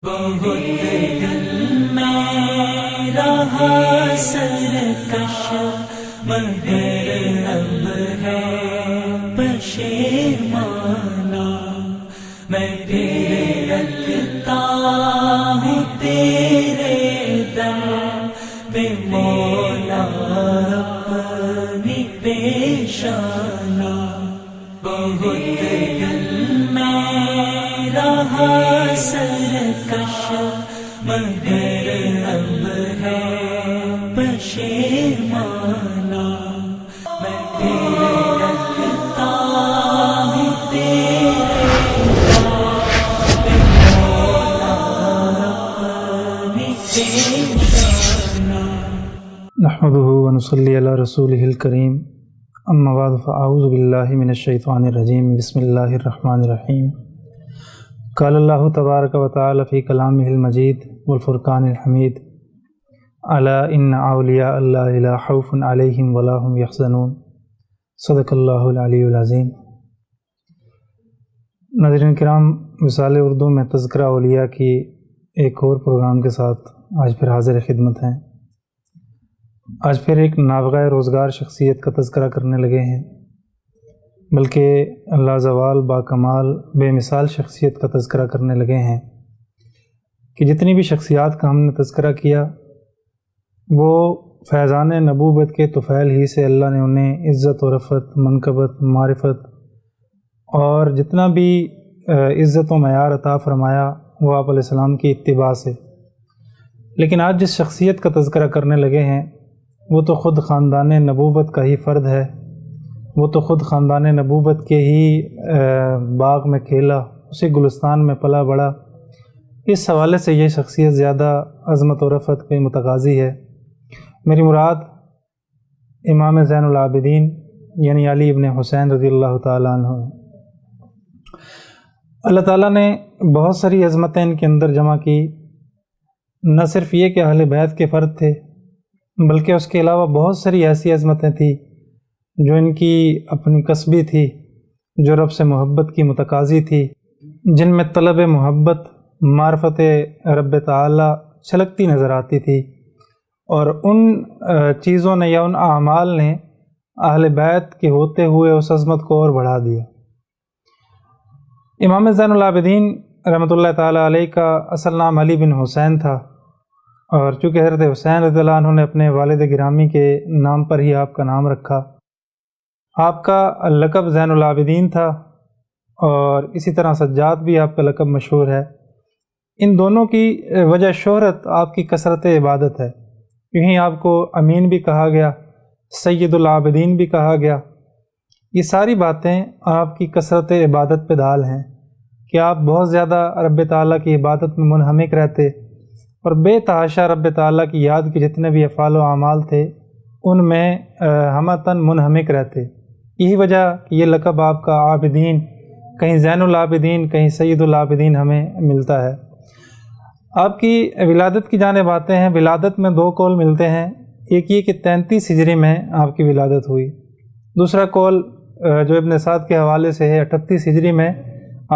بہت دل میں رہا سرکش مگر اب ہے پشیمانہ، میں تیرے رکھتا ہوں تیرے در پہ مولا اپنی پیشانہ۔ بہت دل میں رہا سرکش مگر اب ہے پشیمانہ، میں تیرے رکھتا ہوں تیرے در پہ مولا اپنی پیشانہ۔ نحمده ونصلي على رسوله الكريم، اما بعد فاعوذ باللہ من الشیطان الرجیم، بسم اللہ الرحمن الرحیم۔ قال اللہ تبارک و تعالی فی کلامہ المجید والفرقان الحمید، الا ان اولیاء اللہ لا خوف علیہم ولا هم یحزنون، صدق اللہ العلی العظیم۔ ناظرین کرام، وصال اردو میں تذکرہ اولیاء کی ایک اور پروگرام کے ساتھ آج پھر حاضر خدمت ہیں۔ آج پھر ایک نابغہ روزگار شخصیت کا تذکرہ کرنے لگے ہیں، بلکہ لازوال باکمال بے مثال شخصیت کا تذکرہ کرنے لگے ہیں کہ جتنی بھی شخصیات کا ہم نے تذکرہ کیا وہ فیضان نبوت کے طفیل ہی سے اللہ نے انہیں عزت و رفعت، منقبت، معرفت اور جتنا بھی عزت و معیار عطا فرمایا وہ آپ علیہ السلام کی اتباع سے۔ لیکن آج جس شخصیت کا تذکرہ کرنے لگے ہیں وہ تو خود خاندان نبوت کا ہی فرد ہے، وہ تو خود خاندان نبوت کے ہی باغ میں کھیلا، اسی گلستان میں پلا بڑا۔ اس حوالے سے یہ شخصیت زیادہ عظمت و رفعت کے متقاضی ہے۔ میری مراد امام زین العابدین یعنی علی ابن حسین رضی اللہ تعالیٰ عنہ ہے۔ اللہ تعالیٰ نے بہت ساری عظمتیں ان کے اندر جمع کی، نہ صرف یہ کہ اہل بیت کے فرد تھے بلکہ اس کے علاوہ بہت ساری ایسی عظمتیں تھیں جو ان کی اپنی کسبی تھی، جو رب سے محبت کی متقاضی تھی، جن میں طلب محبت، معرفت رب تعالی چھلکتی نظر آتی تھی، اور ان چیزوں نے یا ان اعمال نے اہل بیت کے ہوتے ہوئے اس عظمت کو اور بڑھا دیا۔ امام زین العابدین رحمۃ اللہ تعالیٰ علیہ کا اصل نام علی بن حسین تھا، اور چونکہ حضرت حسین رضی اللہ عنہ نے اپنے والد گرامی کے نام پر ہی آپ کا نام رکھا۔ آپ کا لقب زین العابدین تھا، اور اسی طرح سجاد بھی آپ کا لقب مشہور ہے۔ ان دونوں کی وجہ شہرت آپ کی کثرت عبادت ہے، یہیں آپ کو امین بھی کہا گیا، سید العابدین بھی کہا گیا۔ یہ ساری باتیں آپ کی کثرت عبادت پہ دال ہیں کہ آپ بہت زیادہ رب تعالیٰ کی عبادت میں منہمک رہتے، اور بے تحاشا رب تعالیٰ کی یاد کے جتنے بھی افعال و اعمال تھے ان میں ہمتاً منہمک رہتے۔ یہی وجہ کہ یہ لقب آپ کا عابدین، کہیں زین العابدین کہیں سید العابدین ہمیں ملتا ہے۔ آپ کی ولادت کی جانب آتے ہیں۔ ولادت میں دو قول ملتے ہیں، ایک یہ کہ 33 ہجری میں آپ کی ولادت ہوئی، دوسرا قول جو ابن سعد کے حوالے سے ہے 38 ہجری میں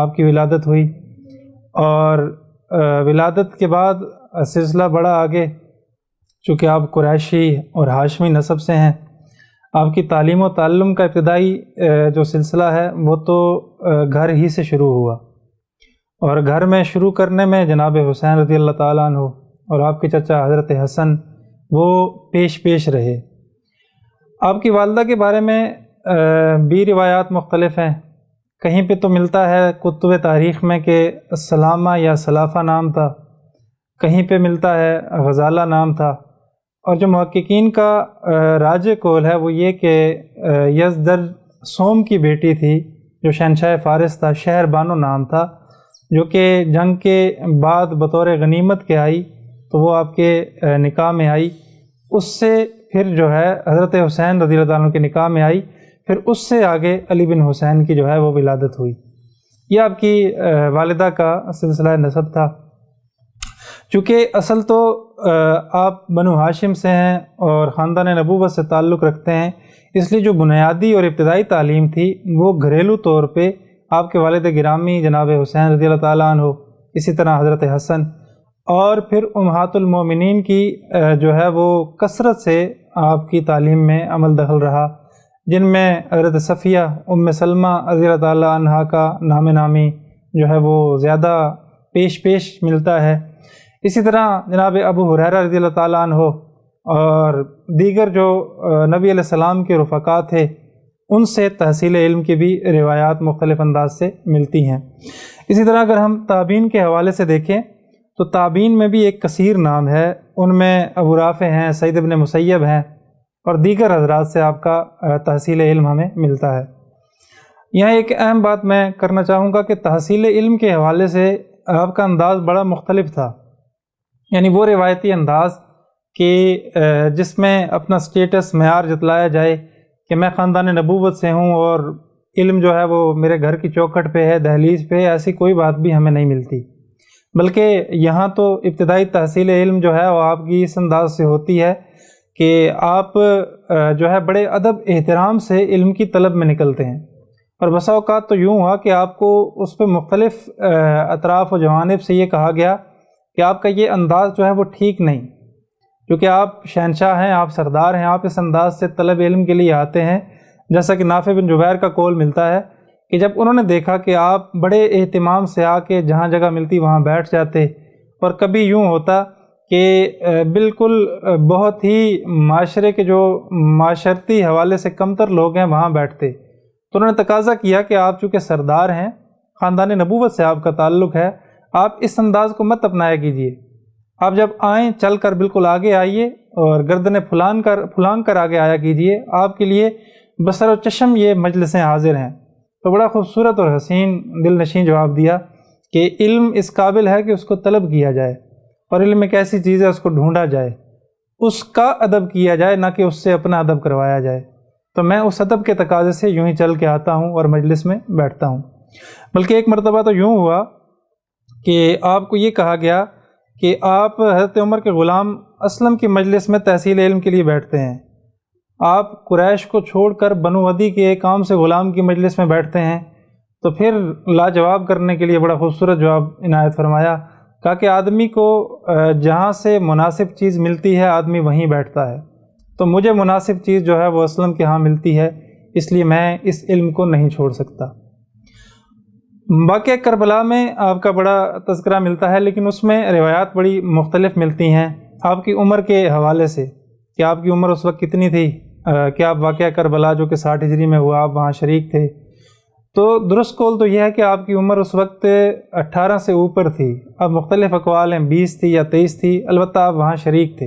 آپ کی ولادت ہوئی۔ اور ولادت کے بعد سلسلہ بڑا آگے، چونکہ آپ قریشی اور ہاشمی نسب سے ہیں، آپ کی تعلیم و تعلم کا ابتدائی جو سلسلہ ہے وہ تو گھر ہی سے شروع ہوا، اور گھر میں شروع کرنے میں جناب حسین رضی اللہ تعالیٰ عنہ اور آپ کے چچا حضرت حسن وہ پیش رہے۔ آپ کی والدہ کے بارے میں بھی روایات مختلف ہیں، کہیں پہ تو ملتا ہے کتب تاریخ میں کہ سلامہ یا سلافہ نام تھا، کہیں پہ ملتا ہے غزالہ نام تھا، اور جو محققین کا راج قول ہے وہ یہ کہ یزدر سوم کی بیٹی تھی جو شہنشاہ فارس تھا، شہر بانو نام تھا، جو کہ جنگ کے بعد بطور غنیمت کے آئی، تو وہ آپ کے نکاح میں آئی، اس سے پھر جو ہے حضرت حسین رضی اللہ عنہ کے نکاح میں آئی، پھر اس سے آگے علی بن حسین کی جو ہے وہ ولادت ہوئی۔ یہ آپ کی والدہ کا سلسلہ نسب تھا۔ چونکہ اصل تو آپ بنو ہاشم سے ہیں اور خاندان نبوت سے تعلق رکھتے ہیں، اس لیے جو بنیادی اور ابتدائی تعلیم تھی وہ گھریلو طور پہ آپ کے والد گرامی جناب حسین رضی اللہ تعالیٰ عنہ اسی طرح حضرت حسن، اور پھر امہات المومنین کی جو ہے وہ کثرت سے آپ کی تعلیم میں عمل دخل رہا، جن میں حضرت صفیہ ام سلمہ رضی اللہ تعالیٰ عنہا کا نام نامی جو ہے وہ زیادہ پیش ملتا ہے۔ اسی طرح جناب ابو ہریرہ رضی اللہ تعالیٰ عنہ اور دیگر جو نبی علیہ السلام کے رفقا تھے، ان سے تحصیل علم کی بھی روایات مختلف انداز سے ملتی ہیں۔ اسی طرح اگر ہم تابعین کے حوالے سے دیکھیں تو تابعین میں بھی ایک کثیر نام ہے، ان میں ابو رافع ہیں، سعید بن مسیب ہیں، اور دیگر حضرات سے آپ کا تحصیل علم ہمیں ملتا ہے۔ یہاں ایک اہم بات میں کرنا چاہوں گا کہ تحصیل علم کے حوالے سے آپ کا انداز بڑا مختلف تھا، یعنی وہ روایتی انداز کہ جس میں اپنا سٹیٹس معیار جتلایا جائے کہ میں خاندان نبوت سے ہوں اور علم جو ہے وہ میرے گھر کی چوکھٹ پہ ہے، دہلیز پہ ہے، ایسی کوئی بات بھی ہمیں نہیں ملتی، بلکہ یہاں تو ابتدائی تحصیل علم جو ہے وہ آپ کی اس انداز سے ہوتی ہے کہ آپ جو ہے بڑے ادب احترام سے علم کی طلب میں نکلتے ہیں، اور بسا اوقات تو یوں ہوا کہ آپ کو اس پہ مختلف اطراف و جوانب سے یہ کہا گیا کہ آپ کا یہ انداز جو ہے وہ ٹھیک نہیں، کیونکہ آپ شہنشاہ ہیں، آپ سردار ہیں، آپ اس انداز سے طلب علم کے لیے آتے ہیں۔ جیسا کہ نافع بن جبیر کا قول ملتا ہے کہ جب انہوں نے دیکھا کہ آپ بڑے اہتمام سے آ کے جہاں جگہ ملتی وہاں بیٹھ جاتے، اور کبھی یوں ہوتا کہ بالکل بہت ہی معاشرے کے جو معاشرتی حوالے سے کمتر لوگ ہیں وہاں بیٹھتے، تو انہوں نے تقاضا کیا کہ آپ چونکہ سردار ہیں، خاندان نبوت سے آپ کا تعلق ہے، آپ اس انداز کو مت اپنایا کیجیے، آپ جب آئیں چل کر بالکل آگے آئیے اور گردنیں پھلانگ کر آگے آیا کیجیے، آپ کے لیے بصر و چشم یہ مجلسیں حاضر ہیں۔ تو بڑا خوبصورت اور حسین دل نشین جواب دیا کہ علم اس قابل ہے کہ اس کو طلب کیا جائے، اور علم ایک ایسی چیز ہے اس کو ڈھونڈا جائے، اس کا ادب کیا جائے، نہ کہ اس سے اپنا ادب کروایا جائے۔ تو میں اس ادب کے تقاضے سے یوں ہی چل کے آتا ہوں اور مجلس میں بیٹھتا ہوں۔ بلکہ ایک مرتبہ تو یوں ہوا کہ آپ کو یہ کہا گیا کہ آپ حضرت عمر کے غلام اسلم کی مجلس میں تحصیل علم کے لیے بیٹھتے ہیں، آپ قریش کو چھوڑ کر بنو عدی کے ایک عام سے غلام کی مجلس میں بیٹھتے ہیں، تو پھر لاجواب کرنے کے لیے بڑا خوبصورت جواب عنایت فرمایا، کہا کہ آدمی کو جہاں سے مناسب چیز ملتی ہے آدمی وہیں بیٹھتا ہے، تو مجھے مناسب چیز جو ہے وہ اسلم کے ہاں ملتی ہے، اس لیے میں اس علم کو نہیں چھوڑ سکتا۔ واقعہ کربلا میں آپ کا بڑا تذکرہ ملتا ہے، لیکن اس میں روایات بڑی مختلف ملتی ہیں آپ کی عمر کے حوالے سے کہ آپ کی عمر اس وقت کتنی تھی، کہ آپ واقعہ کربلا جو کہ 60 ہجری میں ہوا آپ وہاں شریک تھے۔ تو درست قول تو یہ ہے کہ آپ کی عمر اس وقت 18 سے اوپر تھی، اب مختلف اقوال ہیں 20 تھی یا 23 تھی، البتہ آپ وہاں شریک تھے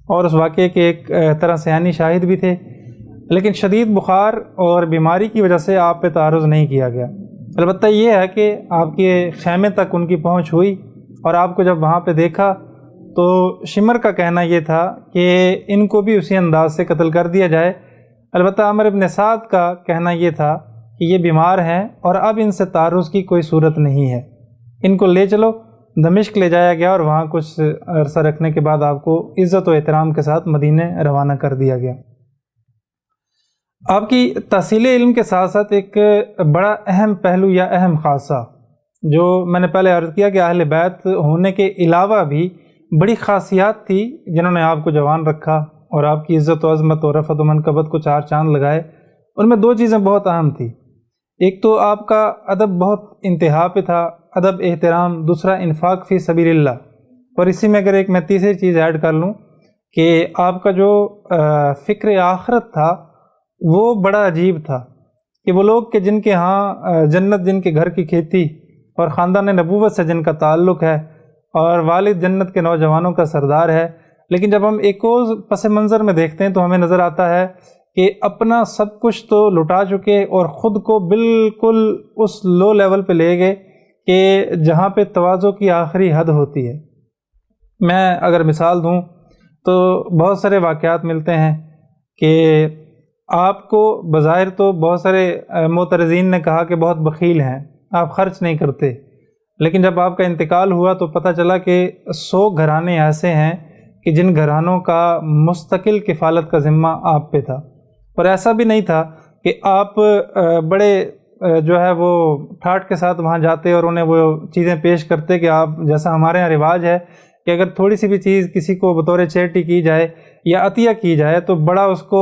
اور اس واقعے کے ایک طرح سے عینی شاہد بھی تھے، لیکن شدید بخار اور بیماری کی وجہ سے آپ پہ تعرض نہیں کیا گیا۔ البتہ یہ ہے کہ آپ کے خیمے تک ان کی پہنچ ہوئی، اور آپ کو جب وہاں پہ دیکھا تو شمر کا کہنا یہ تھا کہ ان کو بھی اسی انداز سے قتل کر دیا جائے، البتہ عمر بن سعد کا کہنا یہ تھا کہ یہ بیمار ہیں اور اب ان سے تعرض کی کوئی صورت نہیں ہے، ان کو لے چلو۔ دمشق لے جایا گیا اور وہاں کچھ عرصہ رکھنے کے بعد آپ کو عزت و احترام کے ساتھ مدینے روانہ کر دیا گیا۔ آپ کی تحصیل علم کے ساتھ ساتھ ایک بڑا اہم پہلو یا اہم خاصہ جو میں نے پہلے عرض کیا کہ اہل بیت ہونے کے علاوہ بھی بڑی خاصیات تھی جنہوں نے آپ کو جوان رکھا اور آپ کی عزت و عظمت اور رفعت و منقبت کو چار چاند لگائے۔ ان میں دو چیزیں بہت اہم تھی، ایک تو آپ کا ادب بہت انتہا پہ تھا، ادب احترام، دوسرا انفاق فی سبیل اللہ، اور اسی میں اگر ایک میں تیسری چیز ایڈ کر لوں کہ آپ کا جو فکر آخرت تھا وہ بڑا عجیب تھا کہ وہ لوگ کہ جن کے ہاں جنت جن کے گھر کی کھیتی اور خاندان نبوت سے جن کا تعلق ہے اور والد جنت کے نوجوانوں کا سردار ہے، لیکن جب ہم ایک اور پس منظر میں دیکھتے ہیں تو ہمیں نظر آتا ہے کہ اپنا سب کچھ تو لٹا چکے اور خود کو بالکل اس لو لیول پہ لے گئے کہ جہاں پہ تواضع کی آخری حد ہوتی ہے۔ میں اگر مثال دوں تو بہت سارے واقعات ملتے ہیں کہ آپ کو بظاہر تو بہت سارے معترضین نے کہا کہ بہت بخیل ہیں، آپ خرچ نہیں کرتے، لیکن جب آپ کا انتقال ہوا تو پتہ چلا کہ 100 گھرانے ایسے ہیں کہ جن گھرانوں کا مستقل کفالت کا ذمہ آپ پہ تھا، اور ایسا بھی نہیں تھا کہ آپ بڑے جو ہے وہ ٹھاٹ کے ساتھ وہاں جاتے اور انہیں وہ چیزیں پیش کرتے کہ آپ جیسا ہمارے یہاں رواج ہے کہ اگر تھوڑی سی بھی چیز کسی کو بطور چیریٹی کی جائے یا عطیہ کی جائے تو بڑا اس کو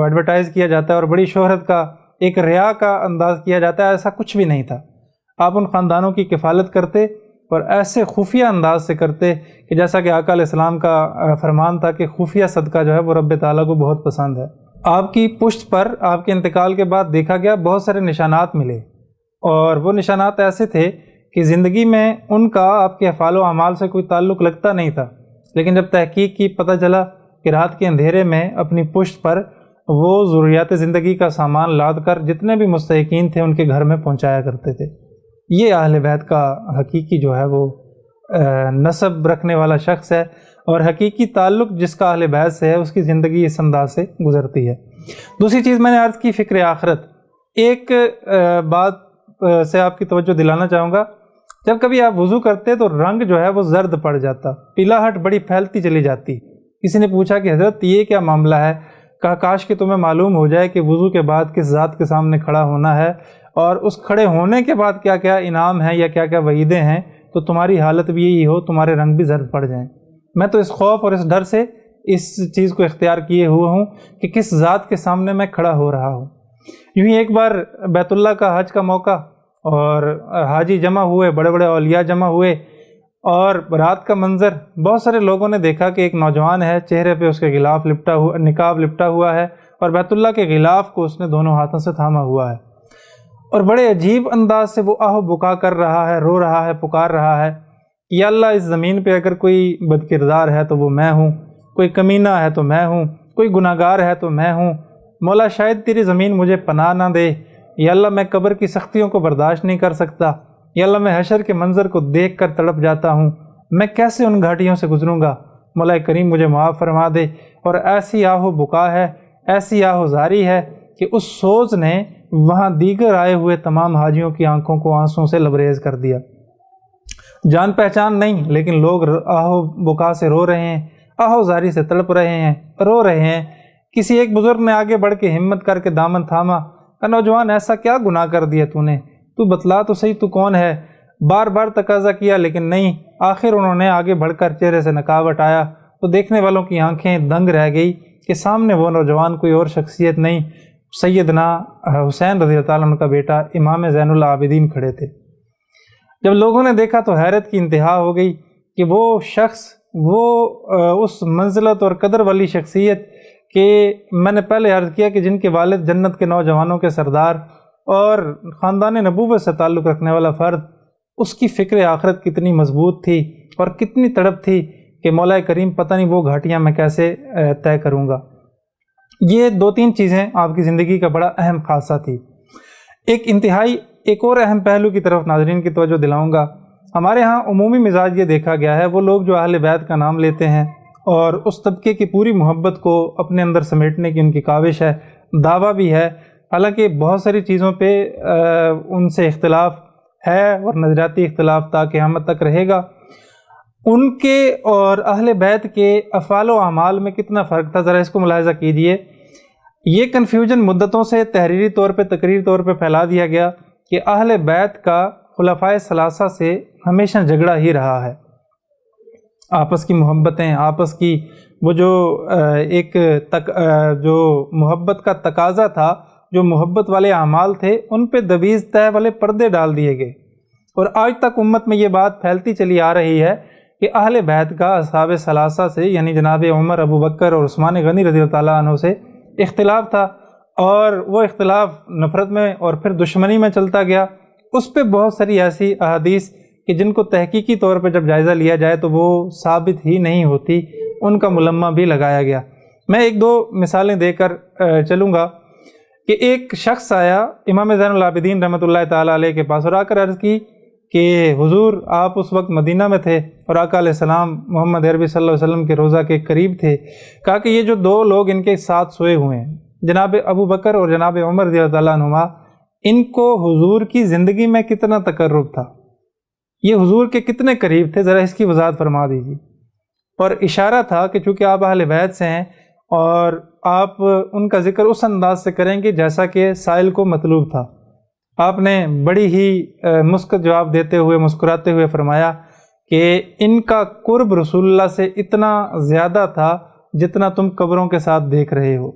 ایڈورٹائز کیا جاتا ہے اور بڑی شہرت کا ایک ریا کا انداز کیا جاتا ہے۔ ایسا کچھ بھی نہیں تھا، آپ ان خاندانوں کی کفالت کرتے اور ایسے خفیہ انداز سے کرتے کہ جیسا کہ آقا علیہ السلام کا فرمان تھا کہ خفیہ صدقہ جو ہے وہ رب تعالیٰ کو بہت پسند ہے۔ آپ کی پشت پر آپ کے انتقال کے بعد دیکھا گیا بہت سارے نشانات ملے، اور وہ نشانات ایسے تھے کہ زندگی میں ان کا آپ کے افعال و اعمال سے کوئی تعلق لگتا نہیں تھا، لیکن جب تحقیق کی پتہ چلا کہ رات کے اندھیرے میں اپنی پشت پر وہ ضروریات زندگی کا سامان لاد کر جتنے بھی مستحقین تھے ان کے گھر میں پہنچایا کرتے تھے۔ یہ اہل بیت کا حقیقی جو ہے وہ نسب رکھنے والا شخص ہے، اور حقیقی تعلق جس کا اہل بیت سے ہے اس کی زندگی اس انداز سے گزرتی ہے۔ دوسری چیز میں نے عرض کی فکر آخرت۔ ایک بات سے آپ کی توجہ دلانا چاہوں گا، جب کبھی آپ وضو کرتے تو رنگ جو ہے وہ زرد پڑ جاتا، پیلاہٹ بڑی پھیلتی چلی جاتی۔ کسی نے پوچھا کہ حضرت یہ کیا معاملہ ہے؟ کہا کاش کہ تمہیں معلوم ہو جائے کہ وضو کے بعد کس ذات کے سامنے کھڑا ہونا ہے، اور اس کھڑے ہونے کے بعد کیا کیا انعام ہیں یا کیا کیا وعیدیں ہیں، تو تمہاری حالت بھی یہی ہو، تمہارے رنگ بھی زرد پڑ جائیں۔ میں تو اس خوف اور اس ڈر سے اس چیز کو اختیار کیے ہوئے ہوں کہ کس ذات کے سامنے میں کھڑا ہو رہا ہوں۔ یوں ہی ایک بار بیت اللہ کا حج کا موقع، اور حاجی جمع ہوئے، بڑے بڑے اولیاء جمع ہوئے، اور رات کا منظر بہت سارے لوگوں نے دیکھا کہ ایک نوجوان ہے، چہرے پہ اس کے غلاف لپٹا ہوا، نقاب لپٹا ہوا ہے، اور بیت اللہ کے غلاف کو اس نے دونوں ہاتھوں سے تھاما ہوا ہے، اور بڑے عجیب انداز سے وہ آہ بکا کر رہا ہے، رو رہا ہے، پکار رہا ہے، یا اللہ اس زمین پہ اگر کوئی بد کردار ہے تو وہ میں ہوں، کوئی کمینہ ہے تو میں ہوں، کوئی گناہگار ہے تو میں ہوں، مولا شاید تیری زمین مجھے پناہ نہ دے، یا اللہ میں قبر کی سختیوں کو برداشت نہیں کر سکتا، یا اللہ میں حشر کے منظر کو دیکھ کر تڑپ جاتا ہوں، میں کیسے ان گھاٹیوں سے گزروں گا، مولا کریم مجھے معاف فرما دے۔ اور ایسی آہ و بکا ہے، ایسی آہ و زاری ہے کہ اس سوز نے وہاں دیگر آئے ہوئے تمام حاجیوں کی آنکھوں کو آنسوں سے لبریز کر دیا۔ جان پہچان نہیں، لیکن لوگ آہ و بکا سے رو رہے ہیں، آہ و زاری سے تڑپ رہے ہیں، رو رہے ہیں۔ کسی ایک بزرگ نے آگے بڑھ کے ہمت کر کے دامن تھاما، کہ نوجوان ایسا کیا گناہ کر دیا تو نے؟ تو بتلا تو صحیح تو کون ہے؟ بار بار تقاضا کیا لیکن نہیں، آخر انہوں نے آگے بڑھ کر چہرے سے نقاب ہٹایا تو دیکھنے والوں کی آنکھیں دنگ رہ گئی کہ سامنے وہ نوجوان کوئی اور شخصیت نہیں، سیدنا حسین رضی اللہ عنہ کا بیٹا امام زین العابدین کھڑے تھے۔ جب لوگوں نے دیکھا تو حیرت کی انتہا ہو گئی کہ وہ شخص، وہ اس منزلت اور قدر والی شخصیت کہ میں نے پہلے عرض کیا کہ جن کے والد جنت کے نوجوانوں کے سردار اور خاندان نبوت سے تعلق رکھنے والا فرد، اس کی فکر آخرت کتنی مضبوط تھی اور کتنی تڑپ تھی کہ مولا کریم پتہ نہیں وہ گھاٹیاں میں کیسے طے کروں گا۔ یہ دو تین چیزیں آپ کی زندگی کا بڑا اہم خاصہ تھی۔ ایک اور اہم پہلو کی طرف ناظرین کی توجہ دلاؤں گا۔ ہمارے ہاں عمومی مزاج یہ دیکھا گیا ہے، وہ لوگ جو اہل بیت کا نام لیتے ہیں اور اس طبقے کی پوری محبت کو اپنے اندر سمیٹنے کی ان کی کاوش ہے، دعویٰ بھی ہے، حالانکہ بہت ساری چیزوں پہ ان سے اختلاف ہے اور نظریاتی اختلاف تا قیامت تک رہے گا۔ ان کے اور اہل بیت کے افعال و اعمال میں کتنا فرق تھا، ذرا اس کو ملاحظہ کیجئے۔ یہ کنفیوژن مدتوں سے تحریری طور پہ، تقریری طور پہ پھیلا دیا گیا کہ اہل بیت کا خلفائے ثلاثہ سے ہمیشہ جھگڑا ہی رہا ہے، آپس کی محبتیں، آپس کی وہ جو جو محبت کا تقاضا تھا، جو محبت والے اعمال تھے، ان پہ دویز طے والے پردے ڈال دیے گئے، اور آج تک امت میں یہ بات پھیلتی چلی آ رہی ہے کہ اہل بیت کا اصحاب ثلاثہ سے یعنی جناب عمر، ابو بکر اور عثمان غنی رضی اللہ تعالیٰ عنہ سے اختلاف تھا، اور وہ اختلاف نفرت میں اور پھر دشمنی میں چلتا گیا۔ اس پہ بہت ساری ایسی احادیث کہ جن کو تحقیقی طور پہ جب جائزہ لیا جائے تو وہ ثابت ہی نہیں ہوتی، ان کا ملمہ بھی لگایا گیا۔ میں ایک دو مثالیں دے کر چلوں گا کہ ایک شخص آیا امام زین العابدین رحمۃ اللہ تعالیٰ علیہ کے پاس اور آ کر عرض کی کہ حضور آپ اس وقت مدینہ میں تھے اور آقا علیہ السلام محمد عربی صلی اللہ علیہ وسلم کے روضہ کے قریب تھے۔ کہا کہ یہ جو دو لوگ ان کے ساتھ سوئے ہوئے ہیں، جناب ابو بکر اور جناب عمر رضی اللہ تعالیٰ عنہما، ان کو حضور کی زندگی میں کتنا تقرب تھا، یہ حضور کے کتنے قریب تھے، ذرا اس کی وضاحت فرما دیجیے۔ اور اشارہ تھا کہ چونکہ آپ اہل بیت سے ہیں اور آپ ان کا ذکر اس انداز سے کریں گے جیسا کہ سائل کو مطلوب تھا۔ آپ نے بڑی ہی مسکت جواب دیتے ہوئے مسکراتے ہوئے فرمایا کہ ان کا قرب رسول اللہ سے اتنا زیادہ تھا جتنا تم قبروں کے ساتھ دیکھ رہے ہو۔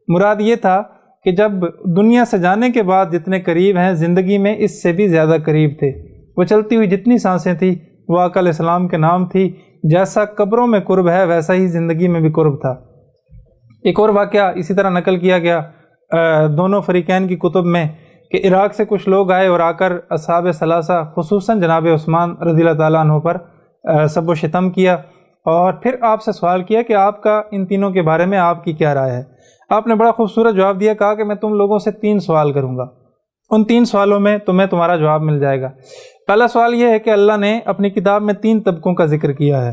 مراد یہ تھا کہ جب دنیا سے جانے کے بعد جتنے قریب ہیں زندگی میں اس سے بھی زیادہ قریب تھے۔ وہ چلتی ہوئی جتنی سانسیں تھیں وہ آقا علیہ السلام کے نام تھی، جیسا قبروں میں قرب ہے ویسا ہی زندگی میں بھی قرب تھا۔ ایک اور واقعہ اسی طرح نقل کیا گیا دونوں فریقین کی کتب میں کہ عراق سے کچھ لوگ آئے اور آ کر اصحاب ثلاثہ خصوصاً جناب عثمان رضی اللہ تعالیٰ عنہ پر سب و شتم کیا، اور پھر آپ سے سوال کیا کہ آپ کا ان تینوں کے بارے میں آپ کی کیا رائے ہے۔ آپ نے بڑا خوبصورت جواب دیا، کہا کہ میں تم لوگوں سے 3 سوال کروں گا، ان 3 سوالوں میں تمہیں تمہارا جواب مل جائے گا۔ پہلا سوال یہ ہے کہ اللہ نے اپنی کتاب میں 3 طبقوں کا ذکر کیا ہے۔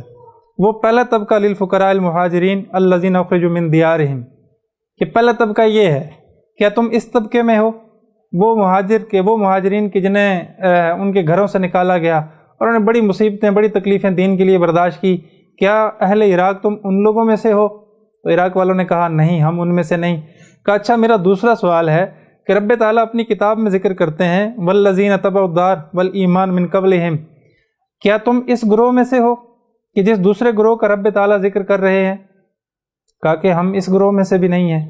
وہ پہلا طبقہ للفقراء المہاجرین الذین اخرجوا من دیارہم، کہ پہلا طبقہ یہ ہے، کیا تم اس طبقے میں ہو؟ وہ مہاجرین کے جنہیں ان کے گھروں سے نکالا گیا اور انہوں نے بڑی مصیبتیں بڑی تکلیفیں دین کے لیے برداشت کی، کیا اہل عراق تم ان لوگوں میں سے ہو؟ تو عراق والوں نے کہا نہیں، ہم ان میں سے نہیں۔ کہا اچھا، میرا دوسرا سوال ہے کہ رب تعالیٰ اپنی کتاب میں ذکر کرتے ہیں والذین تبعوا الدار والایمان من قبلہم، کیا تم اس گروہ میں سے ہو کہ جس دوسرے گروہ کا رب تعالیٰ ذکر کر رہے ہیں؟ کہا کہ ہم اس گروہ میں سے بھی نہیں ہیں۔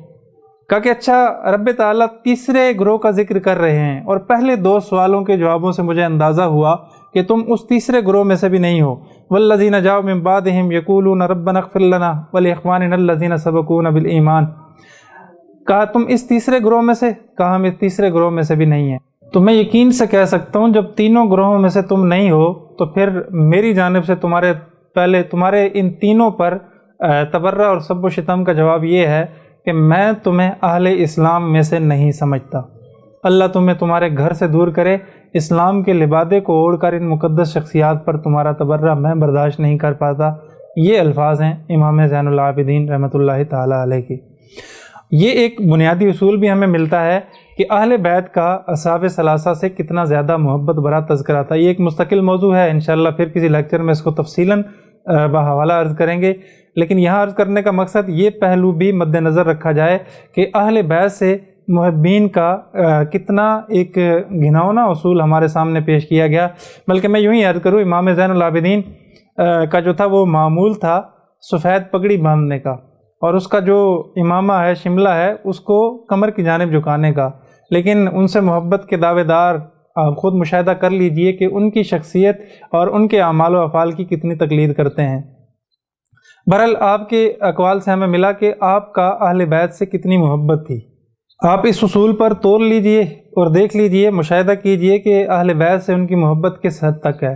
کہا کہ اچھا، رب تعالیٰ تیسرے گروہ کا ذکر کر رہے ہیں، اور پہلے 2 سوالوں کے جوابوں سے مجھے اندازہ ہوا کہ تم اس تیسرے گروہ میں سے بھی نہیں ہو۔ والذین جاؤوا من بعدہم یقولون ربنا اغفر لنا ولاخواننا الذین سبقونا بالایمان، کہا تم اس تیسرے گروہ میں سے؟ کہا ہم اس تیسرے گروہ میں سے بھی نہیں ہیں۔ تو میں یقین سے کہہ سکتا ہوں جب تینوں گروہوں میں سے تم نہیں ہو تو پھر میری جانب سے تمہارے ان تینوں پر تبرہ اور سب و شتم کا جواب یہ ہے کہ میں تمہیں اہل اسلام میں سے نہیں سمجھتا۔ اللہ تمہیں تمہارے گھر سے دور کرے، اسلام کے لبادے کو اوڑھ کر ان مقدس شخصیات پر تمہارا تبرہ میں برداشت نہیں کر پاتا۔ یہ الفاظ ہیں امام زین العابدین رحمۃ اللہ تعالیٰ علیہ کی۔ یہ ایک بنیادی اصول بھی ہمیں ملتا ہے کہ اہل بیت کا اصحاب ثلاثہ سے کتنا زیادہ محبت برا تذکرہ تھا۔ یہ ایک مستقل موضوع ہے، انشاءاللہ پھر کسی لیکچر میں اس کو تفصیلاً بحوالہ عرض کریں گے، لیکن یہاں عرض کرنے کا مقصد یہ پہلو بھی مد نظر رکھا جائے کہ اہل بیت سے محبین کا کتنا ایک گھناؤنا اصول ہمارے سامنے پیش کیا گیا۔ بلکہ میں یوں ہی عرض کروں، امام زین العابدین کا جو تھا وہ معمول تھا سفید پگڑی باندھنے کا، اور اس کا جو امامہ ہے شملہ ہے اس کو کمر کی جانب جھکانے کا، لیکن ان سے محبت کے دعوے دار آپ خود مشاہدہ کر لیجئے کہ ان کی شخصیت اور ان کے اعمال و افعال کی کتنی تقلید کرتے ہیں۔ بہرحال آپ کے اقوال سے ہمیں ملا کہ آپ کا اہل بیت سے کتنی محبت تھی۔ آپ اس اصول پر تول لیجئے اور دیکھ لیجئے، مشاہدہ کیجئے کہ اہل بیت سے ان کی محبت کس حد تک ہے۔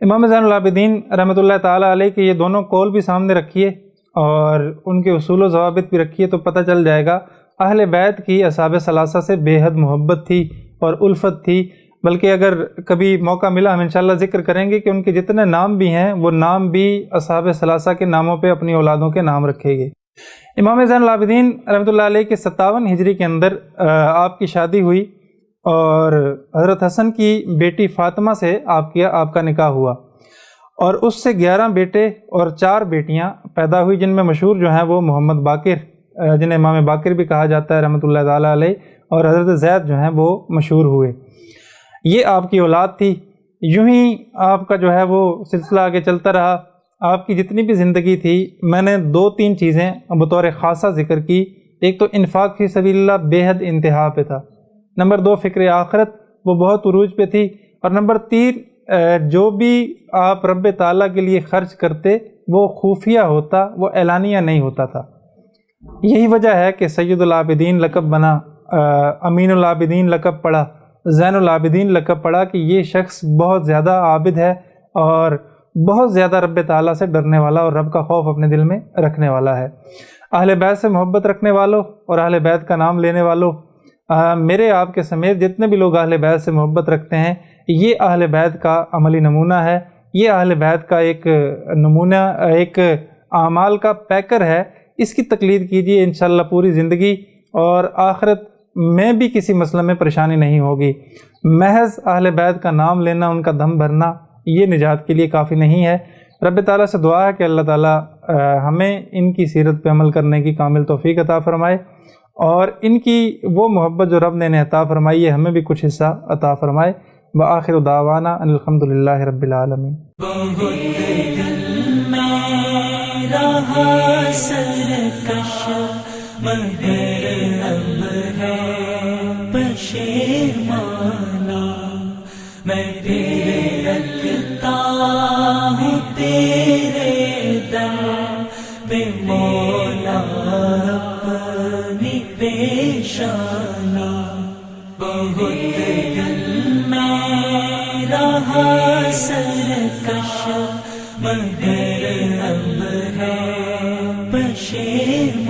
امام زین العابدین رحمۃ اللہ تعالیٰ علیہ کے یہ دونوں قول بھی سامنے رکھیے اور ان کے اصول و ضوابط بھی رکھیے تو پتہ چل جائے گا اہل بیت کی اصحاب ثلاثہ سے بے حد محبت تھی اور الفت تھی۔ بلکہ اگر کبھی موقع ملا ہم انشاءاللہ ذکر کریں گے کہ ان کے جتنے نام بھی ہیں وہ نام بھی اصحاب ثلاثہ کے ناموں پہ اپنی اولادوں کے نام رکھے گئے۔ امام زین العابدین رحمۃ اللہ علیہ کے 57 ہجری کے اندر آپ کی شادی ہوئی اور حضرت حسن کی بیٹی فاطمہ سے آپ کا نکاح ہوا، اور اس سے 11 بیٹے اور 4 بیٹیاں پیدا ہوئی، جن میں مشہور جو ہیں وہ محمد باقر، جنہیں امام باقر بھی کہا جاتا ہے رحمۃ اللہ تعالیٰ علیہ، اور حضرت زید جو ہیں وہ مشہور ہوئے۔ یہ آپ کی اولاد تھی۔ یوں ہی آپ کا جو ہے وہ سلسلہ آگے چلتا رہا۔ آپ کی جتنی بھی زندگی تھی میں نے 2-3 چیزیں بطور خاصہ ذکر کی۔ ایک تو انفاق فی سبیل اللہ بے حد انتہا پہ تھا، نمبر 2 فکر آخرت وہ بہت عروج پہ تھی، اور نمبر 3 جو بھی آپ رب تعالیٰ کے لیے خرچ کرتے وہ خفیہ ہوتا، وہ اعلانیہ نہیں ہوتا تھا۔ یہی وجہ ہے کہ سید العابدین لقب بنا، امین العابدین لقب پڑا، زین العابدین لقب پڑا کہ یہ شخص بہت زیادہ عابد ہے اور بہت زیادہ رب تعالیٰ سے ڈرنے والا اور رب کا خوف اپنے دل میں رکھنے والا ہے۔ اہل بیت سے محبت رکھنے والوں اور اہل بیت کا نام لینے والوں، میرے آپ کے سمیت جتنے بھی لوگ اہل بیت سے محبت رکھتے ہیں، یہ اہل بیت کا عملی نمونہ ہے، یہ اہل بیت کا ایک نمونہ، ایک اعمال کا پیکر ہے۔ اس کی تقلید کیجئے، انشاءاللہ پوری زندگی اور آخرت میں بھی کسی مسئلہ میں پریشانی نہیں ہوگی۔ محض اہل بیت کا نام لینا، ان کا دم بھرنا، یہ نجات کے لیے کافی نہیں ہے۔ رب تعالیٰ سے دعا ہے کہ اللہ تعالیٰ ہمیں ان کی سیرت پہ عمل کرنے کی کامل توفیق عطا فرمائے، اور ان کی وہ محبت جو رب نے انہیں عطا فرمائی ہے ہمیں بھی کچھ حصہ عطا فرمائے۔ وآخر دعوانا ان الحمدللہ رب العالمین۔ بہت دل میں رہا سرکش مگر اب ہے پشیمانہ، میں تیرے رکھتا ہوں تیرے در پہ مولا اپنی پیشانہ۔ بہت دل میں رہا سرکش مگر اب ہے پشیمانہ،